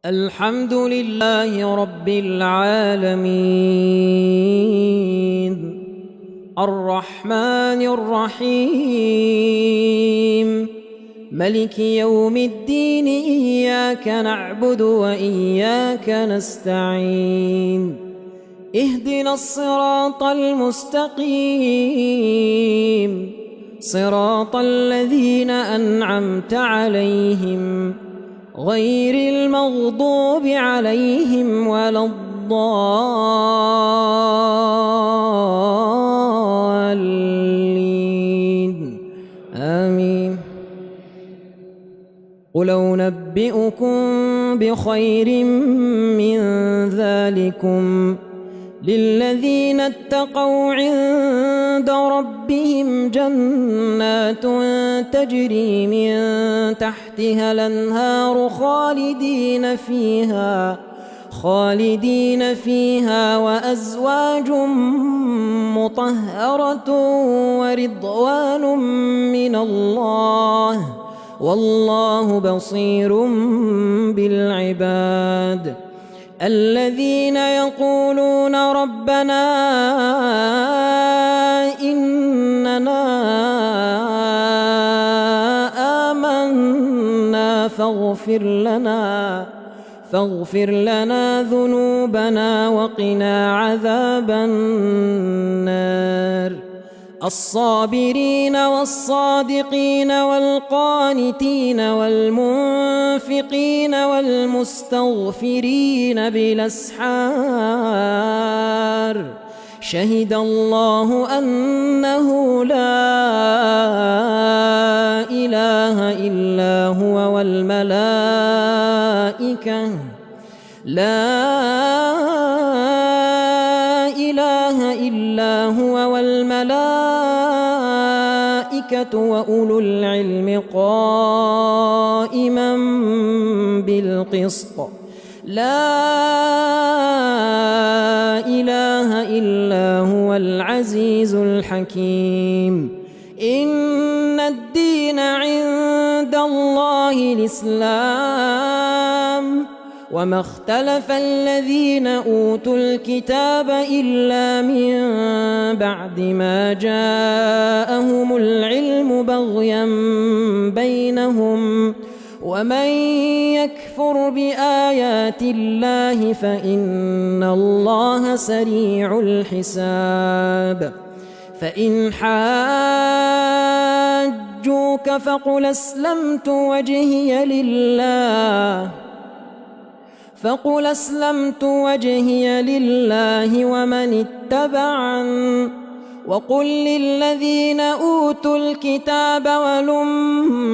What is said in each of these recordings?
الحمد لله رب العالمين الرحمن الرحيم ملك يوم الدين إياك نعبد وإياك نستعين اهدنا الصراط المستقيم صراط الذين أنعمت عليهم غير المغضوب عليهم ولا الضالين آمين. قل أنبئكم بخير من ذلكم للذين اتقوا عند ربهم جنات تجري من تحتها الأنهار خالدين فيها وأزواج مطهرة ورضوان من الله والله بصير بالعباد. الذين يقولون ربنا إننا آمنا فاغفر لنا ذنوبنا وقنا عذاب النار. الصابرين والصادقين والقانتين والمنفقين والمستغفرين بالأسحار شهد الله أنه لا إله إلا هو والملائكة وأولو العلم قائما بالقسط لا إله إلا هو العزيز الحكيم. إن الدين عند الله الإسلام وما اختلف الذين أوتوا الكتاب إلا من بعد ما جاءهم العلم بغيا بينهم ومن يكفر بآيات الله فإن الله سريع الحساب. فإن حاجوك فقل أسلمت وجهي لله ومن اتبعن وقل للذين أوتوا الكتاب والأميين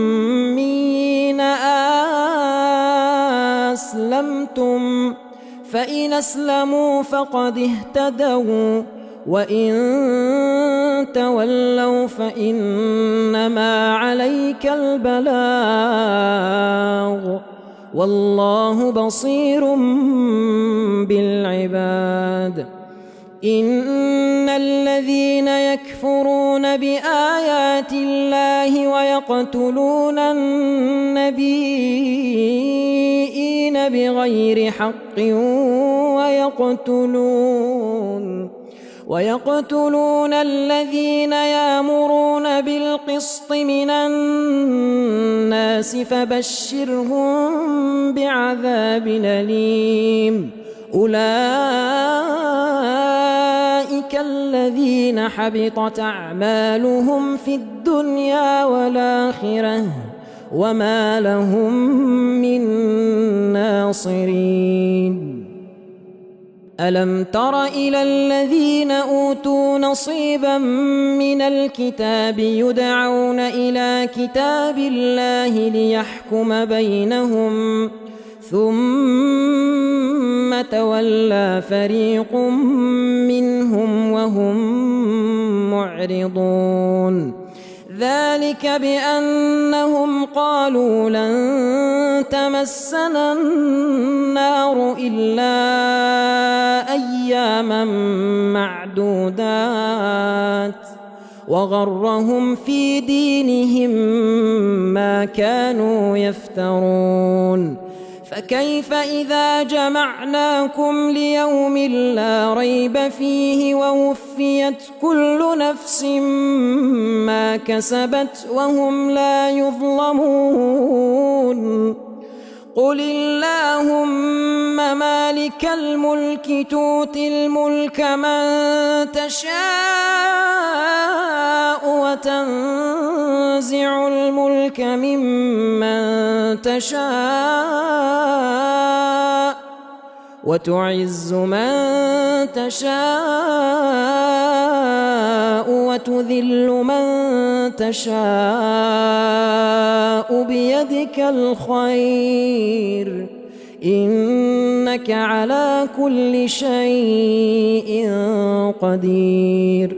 أسلمتم فإن أسلموا فقد اهتدوا وإن تولوا فإنما عليك البلاغ والله بصير بالعباد. إن الذين يكفرون بآيات الله ويقتلون النبيين بغير حق ويقتلون الذين يأمرون بالقسط من الناس فبشرهم بعذاب أليم. أولئك الذين حبطت أعمالهم في الدنيا والآخرة وما لهم من ناصرين. ألم تر إلى الذين أوتوا نصيبا من الكتاب يدعون إلى كتاب الله ليحكم بينهم ثم تولى فريق منهم وهم معرضون. ذلك بأنهم قالوا لن تمسنا النار إلا أياما معدودات وغرهم في دينهم ما كانوا يفترون. فكيف إذا جمعناكم ليوم لا ريب فيه ووفيت كل نفس ما كسبت وهم لا يظلمون قل اللهم مالك الملك تؤتي الملك من تشاء وتنزع الملك ممن تشاء وتعز من تشاء وتذل من تشاء بيدك الخير إنك على كل شيء قدير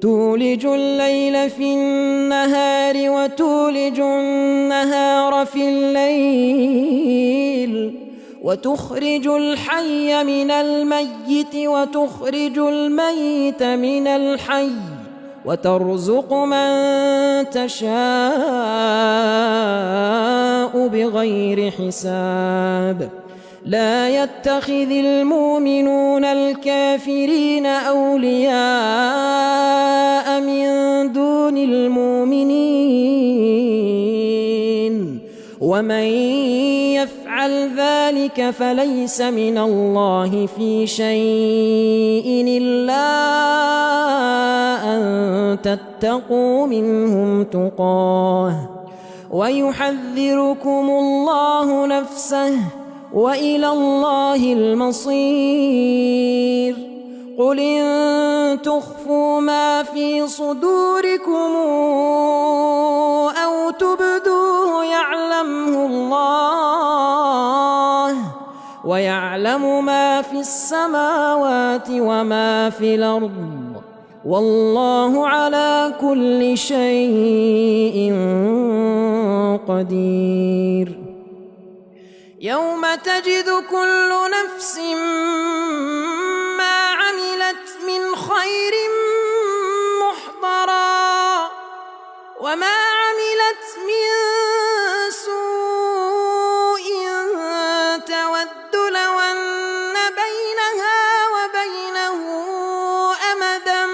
تولج الليل في النهار وتولج النهار في الليل وتخرج الحي من الميت وتخرج الميت من الحي وترزق من تشاء بغير حساب لا يتخذ المؤمنون الكافرين أولياء من دون المؤمنين ومن يفعل ذلك فليس من الله في شيء إلا أن تتقوا منهم تقاه ويحذركم الله نفسه وإلى الله المصير قل إن تخفوا ما في صدوركم أو تبدوه يعلمه الله ويعلم ما في السماوات وما في الأرض والله على كل شيء قدير يوم تجد كل نفس ما عملت من خير محضرا وما عملت من سوء تود لو أن بينها وبينه أمدا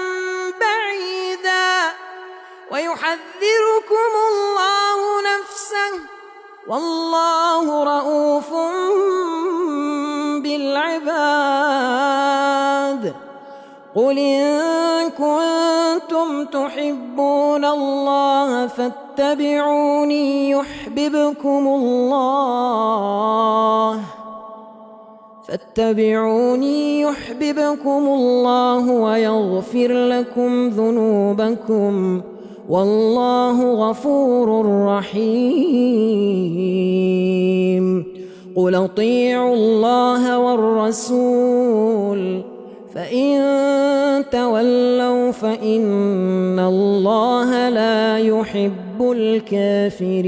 بعيدا ويحذركم الله نفسه والله رؤوف بالعباد قل إن كنتم تحبون الله فاتبعوني يحببكم الله ويغفر لكم ذنوبكم والله غفور رحيم قل اطيعوا الله والرسول فإن تولوا فإن الله لا يحب الكافرين